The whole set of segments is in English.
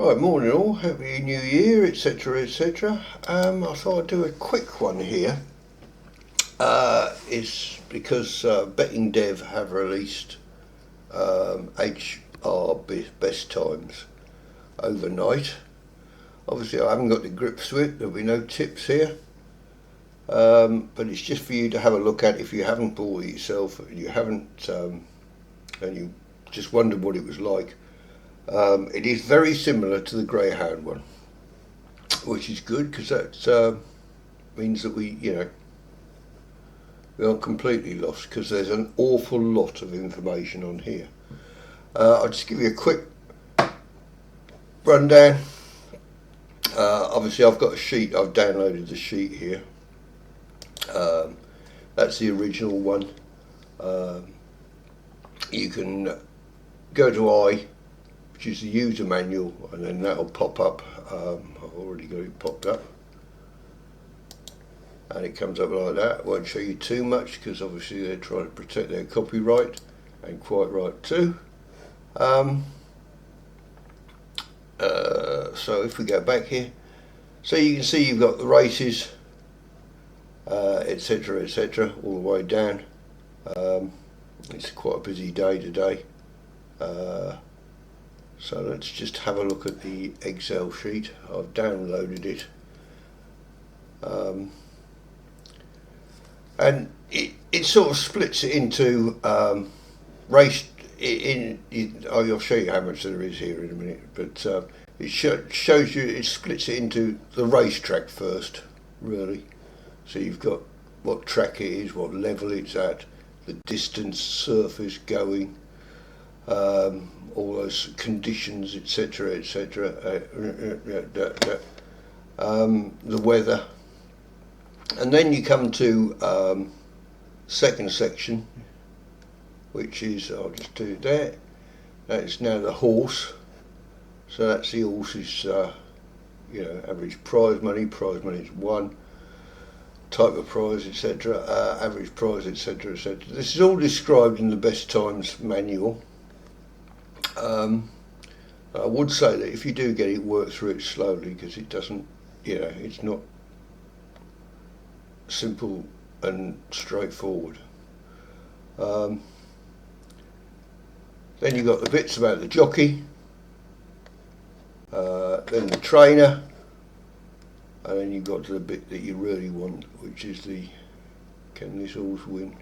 Right, morning all, happy new year, etc, etc. I thought I'd do a quick one here. It's because bettingdev have released HRBT best times overnight. Obviously I haven't got the grips with it, there'll be no tips here. But it's just for you to have a look at if you haven't bought it yourself, and you haven't, and you just wondered what it was like. It is very similar to the greyhound one, which is good because that means that we aren't completely lost, because there's an awful lot of information on here. I'll just give you a quick rundown. Obviously I've got a sheet, I've downloaded the sheet here. That's the original one. You can go to which is the user manual, and then that'll pop up. I've already got it popped up, and it comes up like that. Won't show you too much because obviously they're trying to protect their copyright, and quite right too. So if we go back here, so you can see you've got the races, etc, etc, all the way down. It's quite a busy day today. So let's just have a look at the Excel sheet. I've downloaded it, and it sort of splits it into race. I'll show you how much there is here in a minute, but it shows you, it splits it into the racetrack first, really. So you've got what track it is, what level it's at, the distance, surface going, all those conditions, etc, etc, the weather, and then you come to second section, which is, I'll just do it there, that's now the horse. So that's the horse's average prize money is 1, type of prize, etc, average prize, etc, etc. This is all described in the best times manual. I would say that if you do get it, work through it slowly, because it doesn't, it's not simple and straightforward. Then you've got the bits about the jockey, then the trainer, and then you've got to the bit that you really want, which is the can this horse win,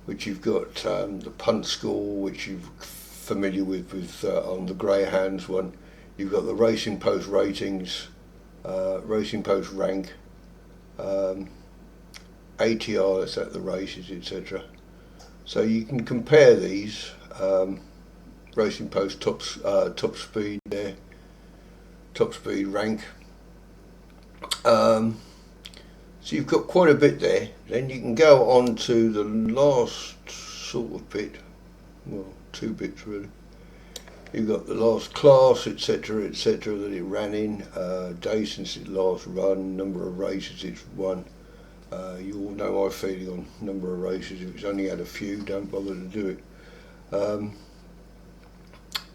which you've got the punt score, which you're familiar with on the greyhounds one. You've got the racing post ratings, racing post rank, ATR, that's at the races, etc. So you can compare these, racing post top speed there, top speed rank. So you've got quite a bit there. Then you can go on to the last sort of bit, well, 2 bits really. You've got the last class, etc, etc, that it ran in, day since it last run, number of races it's won. You all know my feeling on number of races. If it's only had a few, don't bother to do it.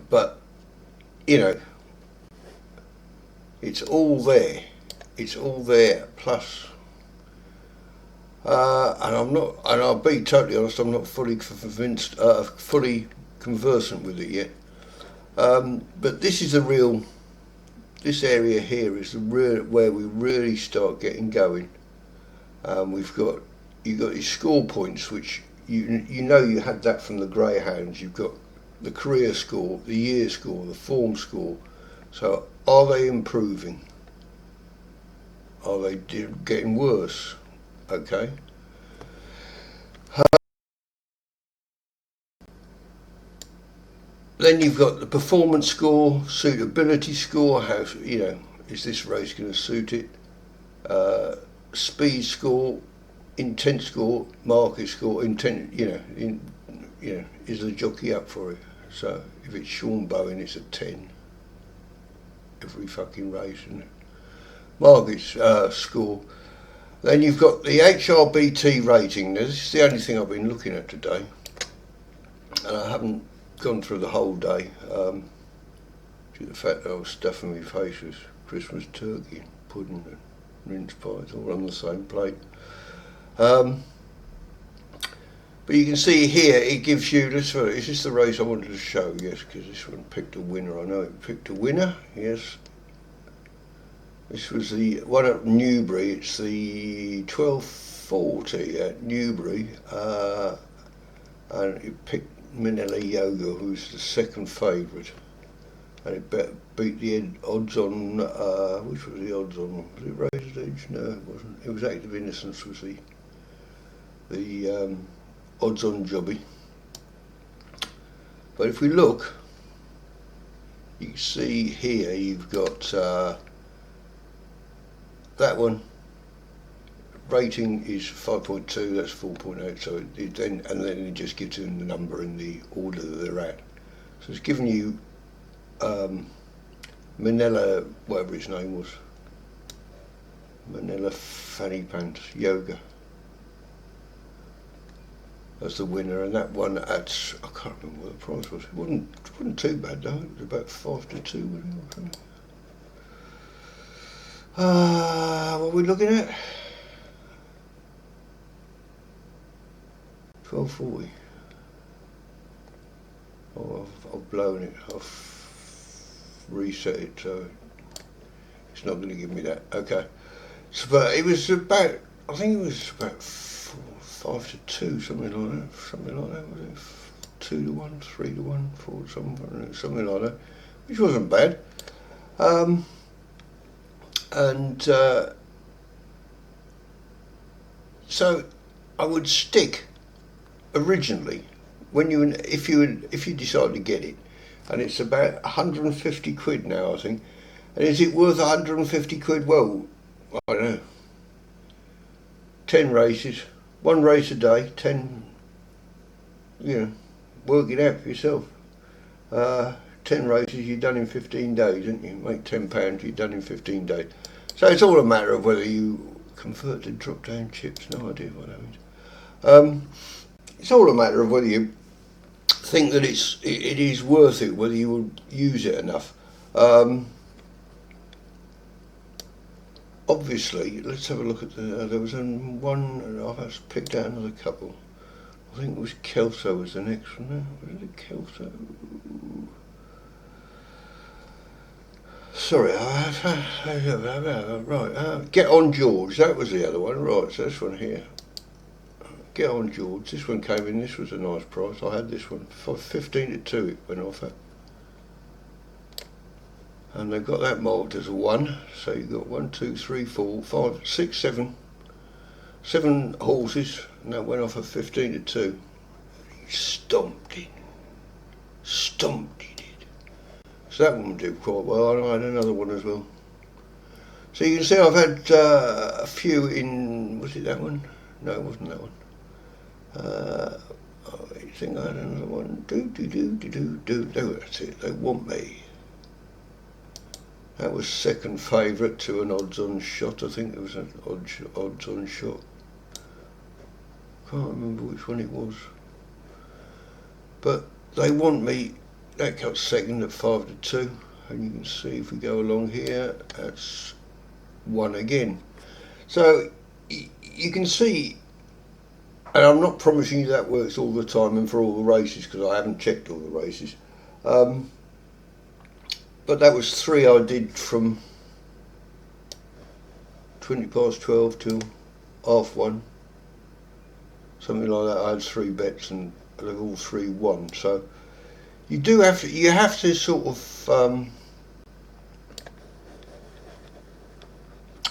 But it's all there. It's all there. Plus, and I'll be totally honest, I'm not fully convinced, fully conversant with it yet. But this is this area here is where we really start getting going. You've got your score points, which you had that from the greyhounds. You've got the career score, the year score, the form score. So are they improving? Are they getting worse? Okay. Then you've got the performance score, suitability score. How is this race going to suit it? Speed score, intent score, market score, intent. Is the jockey up for it? So if it's Sean Bowen, it's a 10 every fucking race, isn't it? Market score. Then you've got the HRBT rating. Now, this is the only thing I've been looking at today, and I haven't gone through the whole day. due to the fact that I was stuffing my face with Christmas turkey and pudding and mince pies all on the same plate. But you can see here it gives you, is this the race I wanted to show? Yes, because this one picked a winner. I know it picked a winner, yes. This was the one at Newbury. It's the 1240 at Newbury, and it picked Manila Yoga, who's the second favourite, and it beat the odds on. Which was the odds on? Was it Razor's Edge? No, it wasn't. It was Active Innocence was the odds on jobby. But if we look, you can see here you've got. That one rating is 5.2, that's 4.8, so and then it just gives them the number in the order that they're at. So it's giving you Manila, whatever his name was, Manila Fanny Pants Yoga. That's the winner, and that one at, I can't remember what the price was. It wasn't too bad though, it was about 5-2, wasn't it? What are we looking at? 1240. Oh, I've blown it. I've reset it, so it's not going to give me that. Okay. So, but it was about, I think it was about 5-2, something like that. Something like that, was it? 2-1, 3-1, 4, something like that, which wasn't bad. So I would stick originally if you decide to get it, and it's about 150 quid now, I think. And is it worth 150 quid? Well, I don't know. 10 races, one race a day, 10. Work it out for yourself. 10 races you've done in 15 days, haven't you? Make £10 you've done in 15 days. So it's all a matter of whether you convert to drop down chips, no idea what that means. It's all a matter of whether you think that it is worth it, whether you would use it enough. Obviously, let's have a look at there was one, I've picked out another couple. I think it was Kelso was the next one. Was it Kelso? Sorry, right, Get On George, that was the other one, right, so this one here. Get On George, this one came in, this was a nice price, I had this one, 15-2 it went off at. And they've got that marked as a 1, so you've got 1, 2, 3, 4, 5, 6, 7 horses, and that went off at 15-2. Stomped it. So that one did quite well, and I had another one as well. So you can see I've had a few in, was it that one? No, it wasn't that one. I think I had another one. That's it, They Want Me. That was second favourite to an odds-on shot, I think it was an odds-on shot. Can't remember which one it was. But They Want Me, that got second at 5-2, and you can see if we go along here, that's 1 again. So you can see, and I'm not promising you that works all the time and for all the races because I haven't checked all the races. But that was 3 I did from 12 till 1:30, something like that. I had 3 bets and they've all 3 won. So you have to sort of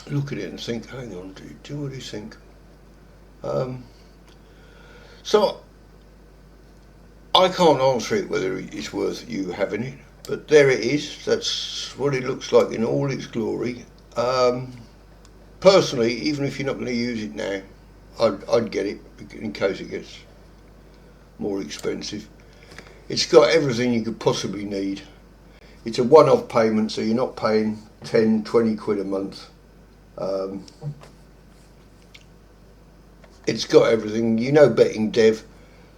look at it and think, hang on, do you really think? So I can't answer it whether it's worth you having it, but there it is. That's what it looks like in all its glory. Personally, even if you're not going to use it now, I'd get it in case it gets more expensive. It's got everything you could possibly need. It's a one-off payment, so you're not paying 10-20 quid a month. It's got everything. You know, bettingdev,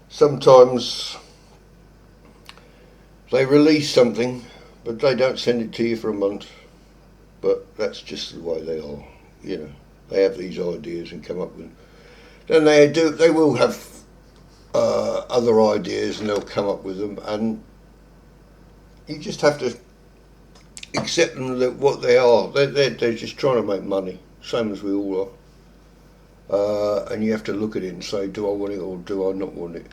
sometimes they release something but they don't send it to you for a month. But that's just the way they are, you know. They have these ideas and come up with them. Then they will have other ideas, and they'll come up with them, and you just have to accept them that what they are. They're just trying to make money, same as we all are. And you have to look at it and say, do I want it or do I not want it?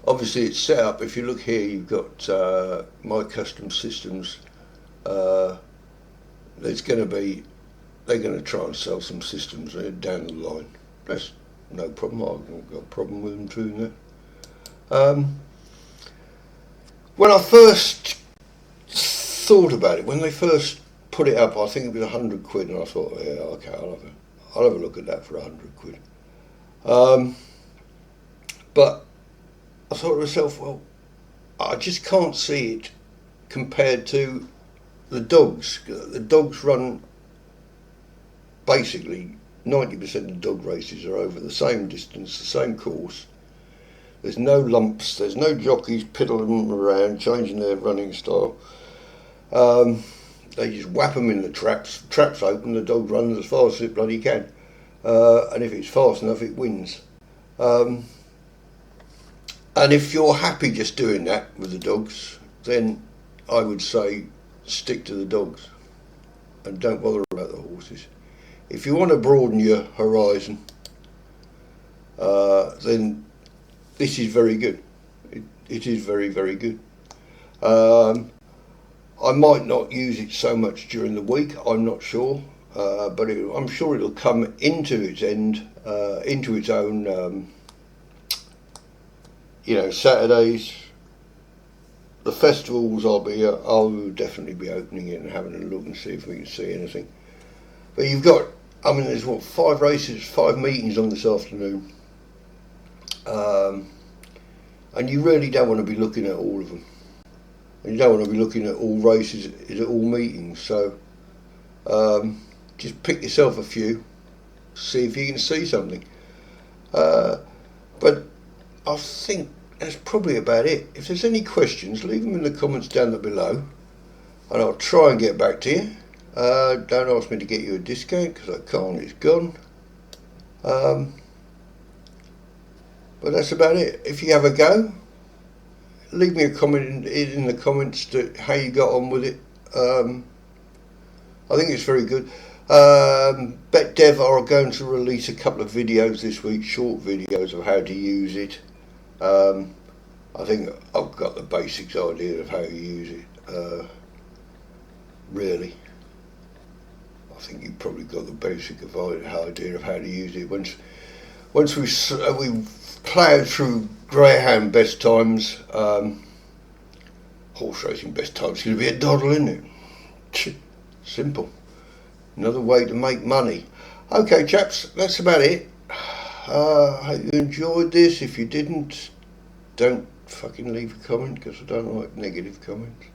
Obviously it's set up. If you look here, you've got my custom systems. They're going to try and sell some systems down the line. That's no problem. I haven't got a problem with them doing that. When I first thought about it, when they first put it up, I think it was £100, and I thought, yeah, okay, I'll have a look at that for £100. But I thought to myself, well, I just can't see it compared to the dogs. The dogs run, basically 90% of dog races are over the same distance, the same course. There's no lumps, there's no jockeys piddling them around, changing their running style. They just whap them in the traps open, the dog runs as fast as it bloody can. And if it's fast enough, it wins. And if you're happy just doing that with the dogs, then I would say stick to the dogs and don't bother about the horses. If you want to broaden your horizon, then this is very good. It is very, very good. I might not use it so much during the week, I'm not sure, but I'm sure it'll come into its own, Saturdays. The festivals, I'll definitely be opening it and having a look and see if we can see anything. But you've got, there's 5 races, 5 meetings on this afternoon. And you really don't want to be looking at all of them. And you don't want to be looking at all races, at all meetings. So just pick yourself a few, see if you can see something. But I think that's probably about it. If there's any questions, leave them in the comments down below, and I'll try and get back to you. Don't ask me to get you a discount, because I can't, it's gone. But that's about it. If you have a go, leave me a comment in the comments to how you got on with it. I think it's very good. bettingdev are going to release a couple of videos this week, short videos of how to use it. I think I've got the basics idea of how you use it. Really, I think you've probably got the basic idea of how to use it. Once we've ploughed through greyhound best times, horse racing best times is going to be a doddle, isn't it? Simple. Another way to make money. Okay, chaps, that's about it. I hope you enjoyed this. If you didn't, don't fucking leave a comment, because I don't like negative comments.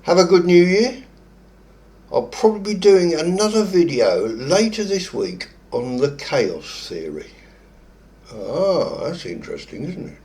Have a good new year. I'll probably be doing another video later this week on the chaos theory. Ah, that's interesting, isn't it?